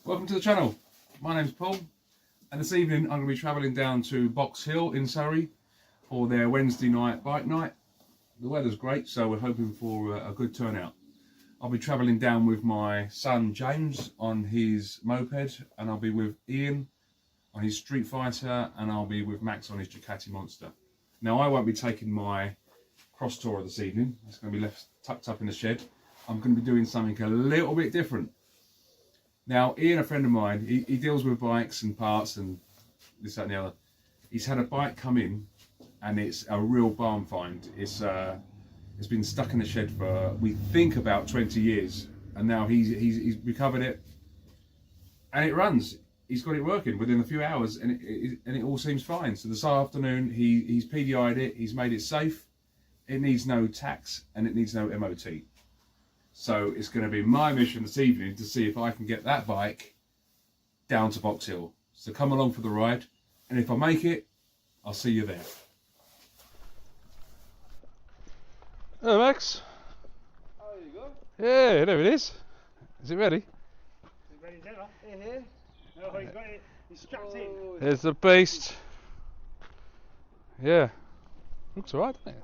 Welcome to the channel. My name's Paul, and this evening I'm going to be travelling down to Box Hill in Surrey for their Wednesday night bike night. The weather's great, so we're hoping for a good turnout. I'll be travelling down with my son James on his moped, and I'll be with Ian on his Street Fighter, and I'll be with Max on his Ducati Monster. Now I won't be taking my cross tourer this evening. It's going to be left tucked up in the shed. I'm going to be doing something a little bit different. Now, Ian, a friend of mine, he deals with bikes and parts and this, that and the other. He's had a bike come in and it's a real barn find. It's been stuck in the shed for, we think, about 20 years. And now he's recovered it and it runs. He's got it working within a few hours and it all seems fine. So this afternoon, he's PDI'd it, he's made it safe. It needs no tax and it needs no MOT. So it's going to be my mission this evening to see if I can get that bike down to Box Hill. So come along for the ride, and if I make it, I'll see you there. Hello, Max. Oh, there you go. Yeah, there it is. Is it ready? Is it ready as ever? Here. Oh, he's got it. He's strapped in. There's the beast. Yeah. Looks alright, doesn't it?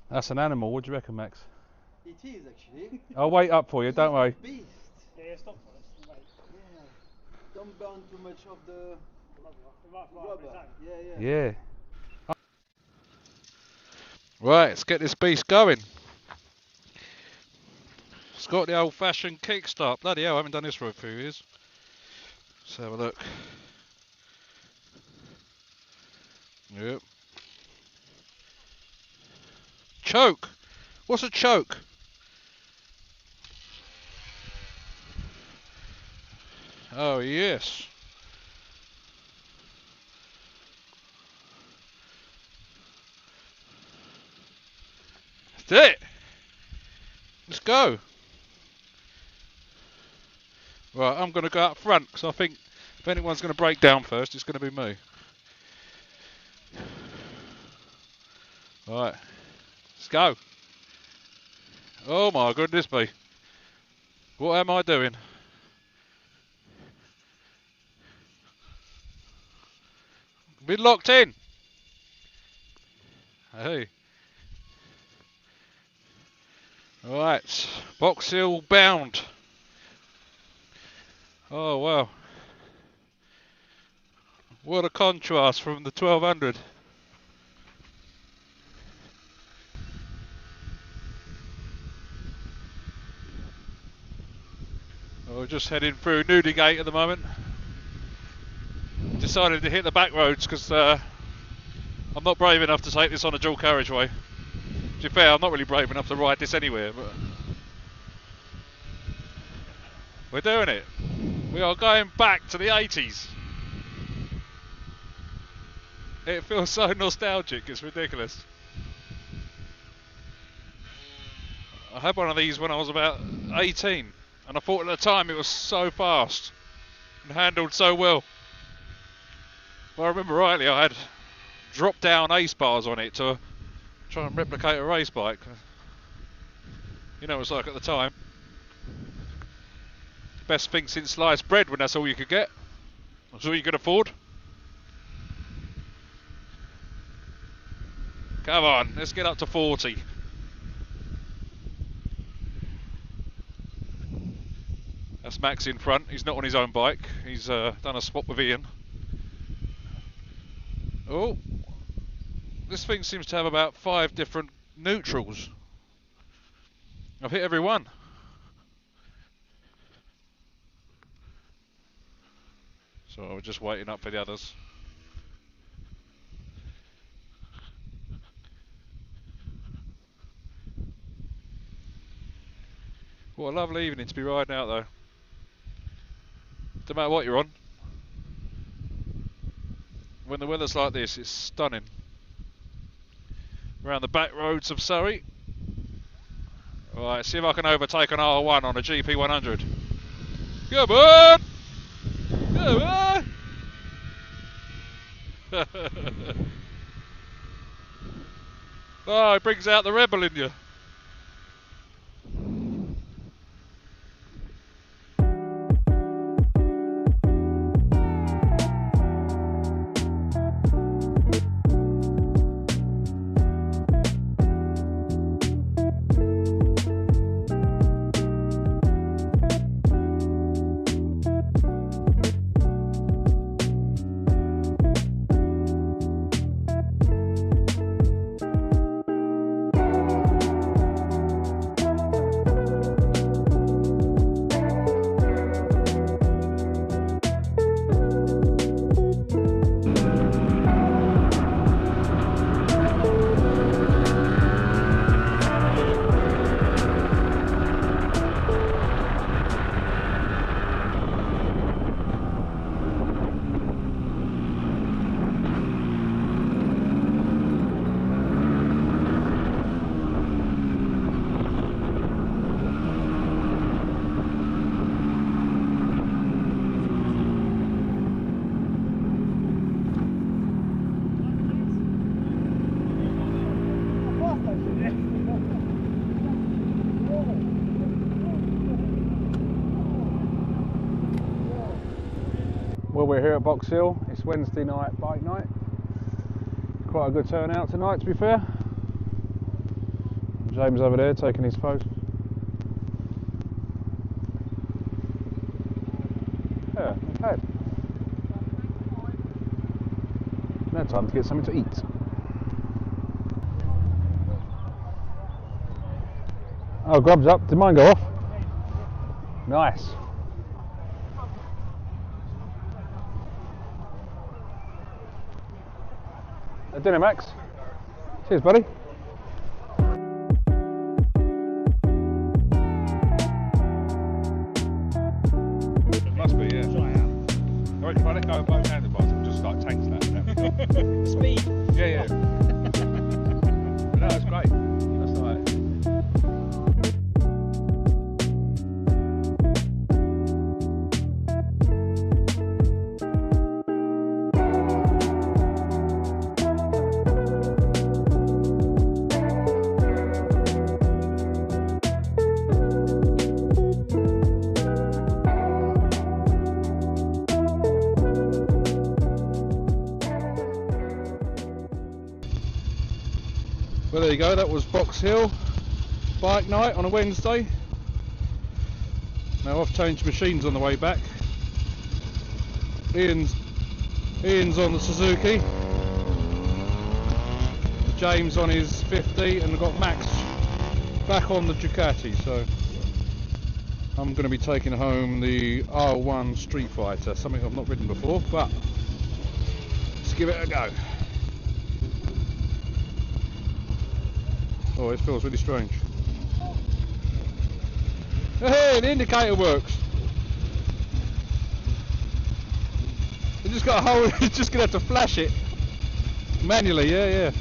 That's an animal. What do you reckon, Max? It is actually. I'll wait up for you, don't worry. Beast. Yeah, stop for us. Wait. Yeah. Don't burn too much of the It might fly up its rubber. own. Yeah. Yeah. Right, let's get this beast going. It's got the old-fashioned kickstart. Bloody hell, I haven't done this for a few years. Let's have a look. Yep. Choke. What's a choke? Oh yes. That's it. Let's go. Right, I'm going to go up front because I think if anyone's going to break down first, it's going to be me. Right. Let's go. Oh my goodness me. What am I doing? Been locked in. Hey. Right. Box Hill bound. Oh wow. What a contrast from the 1200. We're just heading through Newdigate at the moment. Decided to hit the back roads because I'm not brave enough to take this on a dual carriageway. To be fair, I'm not really brave enough to ride this anywhere, but we're doing it. We are going back to the 80s. It feels so nostalgic, it's ridiculous. I had one of these when I was about 18. And I thought at the time it was so fast and handled so well. If I remember rightly, I had drop down ace bars on it to try and replicate a race bike. You know what it's like at the time. Best thing since sliced bread when that's all you could get. That's all you could afford. Come on, let's get up to 40. That's Max in front. He's not on his own bike. He's done a swap with Ian. Oh, this thing seems to have about 5 different neutrals. I've hit every one. So we're just waiting up for the others. What a lovely evening to be riding out though. Don't matter what you're on. When the weather's like this, it's stunning. Around the back roads of Surrey. Right, see if I can overtake an R1 on a GP100. Come on! Come on! Oh, it brings out the rebel in you. Well, we're here at Box Hill. It's Wednesday night bike night. Quite a good turnout tonight, to be fair. James over there taking his post. Yeah, okay. Now time to get something to eat. Oh, grub's up. Did mine go off? Nice. Dinner, Max. Cheers, buddy. It must be, yeah. I reckon if I let go of both handlebars, it'll just like tanks that. Speed. Yeah. But no, it's great. That's alright. Well, there you go, that was Box Hill bike night on a Wednesday. Now I've changed machines on the way back. Ian's on the Suzuki, James on his 50, and I've got Max back on the Ducati, so I'm going to be taking home the R1 Street Fighter, something I've not ridden before, but let's give it a go. Oh, this feels really strange. Hey, the indicator works. You just got to hold. You're just gonna have to flash it manually. Yeah.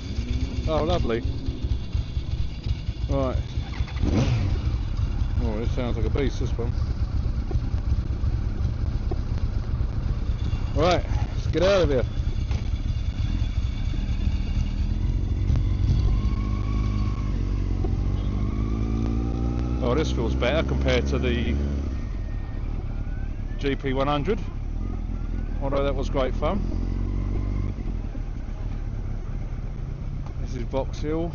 Oh, lovely. Right. Oh, this sounds like a beast. This one. Right, let's get out of here. Oh, this feels better compared to the GP100, although that was great fun. This is Box Hill.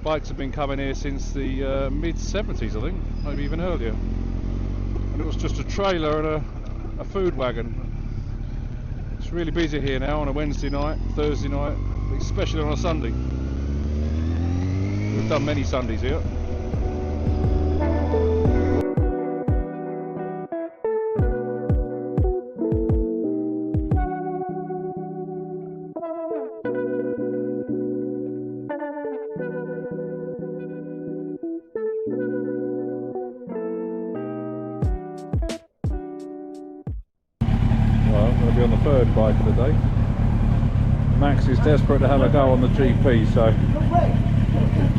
Bikes have been coming here since the mid-70s, I think, maybe even earlier. And it was just a trailer and a food wagon. It's really busy here now on a Wednesday night, Thursday night, especially on a Sunday. We've done many Sundays here. Well, I'm going to be on the third bike of the day. Max is desperate to have a go on the GP, so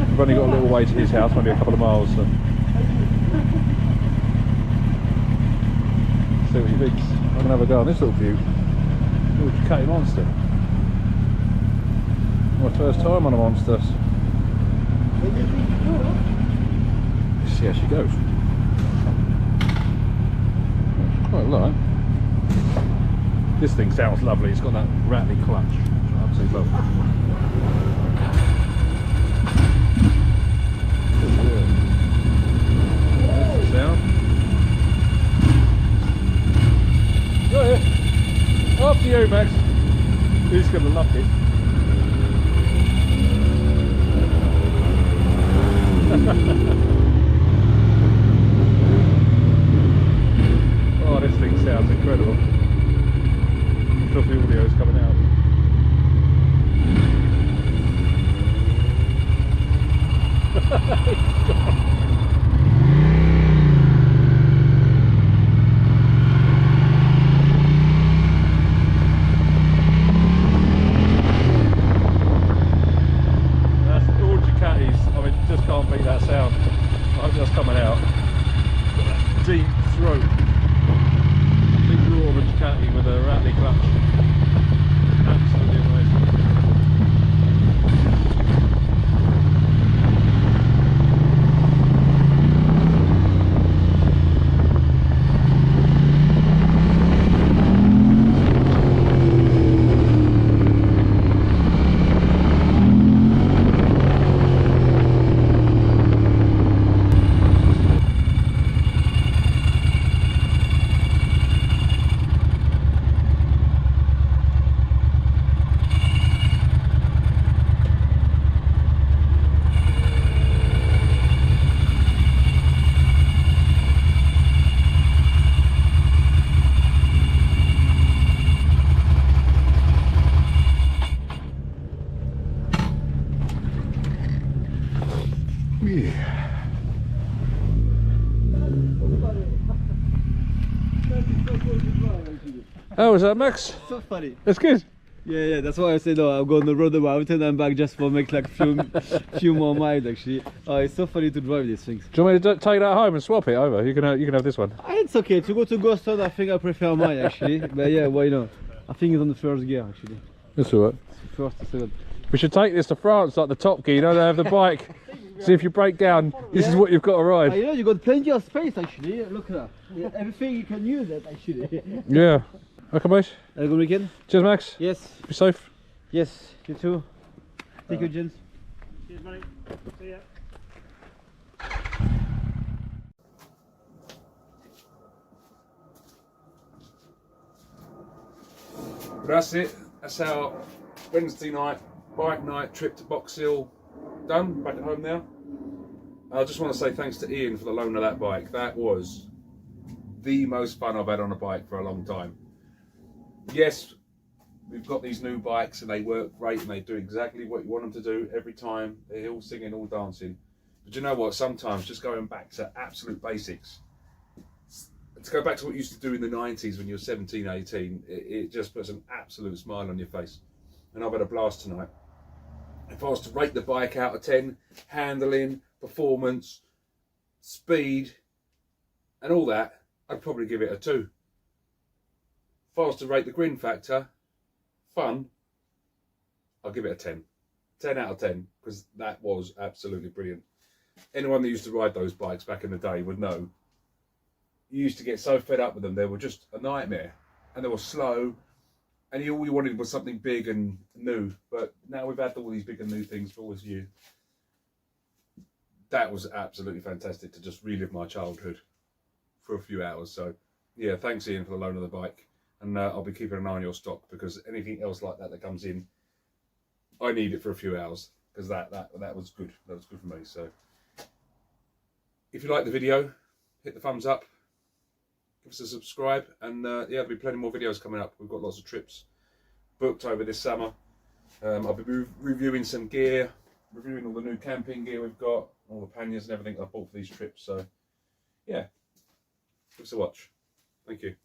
we've only got a little way to his house, maybe a couple of miles, so see what he thinks. I'm going to have a go on this little beaut. Little Ducati Monster. My first time on a Monster. Let's see how she goes. Quite light. This thing sounds lovely, it's got that rattly clutch, which I absolutely love. There's the sound. Go ahead. After you, Max. He's going to love it. Oh, this thing sounds incredible. I love the audio is coming out. That's all Ducatis. I mean, just can't beat that sound. I hope that's coming out. Got that deep throat. Big roar of a Ducati with a rattly clutch. Absolutely amazing. How was that, Max? So funny. It's good. Yeah, that's why I said, no, I'm going to road about and I'm back just for make like few more miles actually. Oh, it's so funny to drive these things. Do you want me to take that home and swap it over? You can have this one. It's okay, to go to Goston I think I prefer mine actually. But yeah, why not? I think it's on the first gear actually. That's alright. First or second. We should take this to France like the Top Gear, you know, they have the bike. See if you break down, this is what you've got to ride. You know, you got plenty of space actually. Look at that. Yeah, everything you can use it actually. Yeah. Okay, boys. Have a good weekend. Cheers, Max. Yes. Be safe. Yes, you too. Thank you, gents. Cheers, mate. See ya. But that's it. That's our Wednesday night bike night trip to Box Hill done. Back at home now. I just want to say thanks to Ian for the loan of that bike. That was the most fun I've had on a bike for a long time. Yes, we've got these new bikes and they work great and they do exactly what you want them to do every time. They're all singing, all dancing. But you know what? Sometimes just going back to absolute basics, to go back to what you used to do in the 90s when you were 17, 18, it just puts an absolute smile on your face. And I've had a blast tonight. If I was to rate the bike out of 10, handling, performance, speed, and all that, I'd probably give it a 2. If I was to rate the grin factor, fun, I'll give it a 10. 10 out of 10, because that was absolutely brilliant. Anyone that used to ride those bikes back in the day would know, you used to get so fed up with them, they were just a nightmare. And they were slow, and all you wanted was something big and new. But now we've had all these big and new things for all this year. That was absolutely fantastic to just relive my childhood for a few hours. So, yeah, thanks Ian for the loan of the bike. And I'll be keeping an eye on your stock, because anything else like that comes in, I need it for a few hours, because that was good. That was good for me. So, if you like the video, hit the thumbs up, give us a subscribe, and yeah, there'll be plenty more videos coming up. We've got lots of trips booked over this summer. I'll be reviewing some gear, reviewing all the new camping gear we've got, all the panniers and everything I've bought for these trips. So, yeah, give us a watch. Thank you.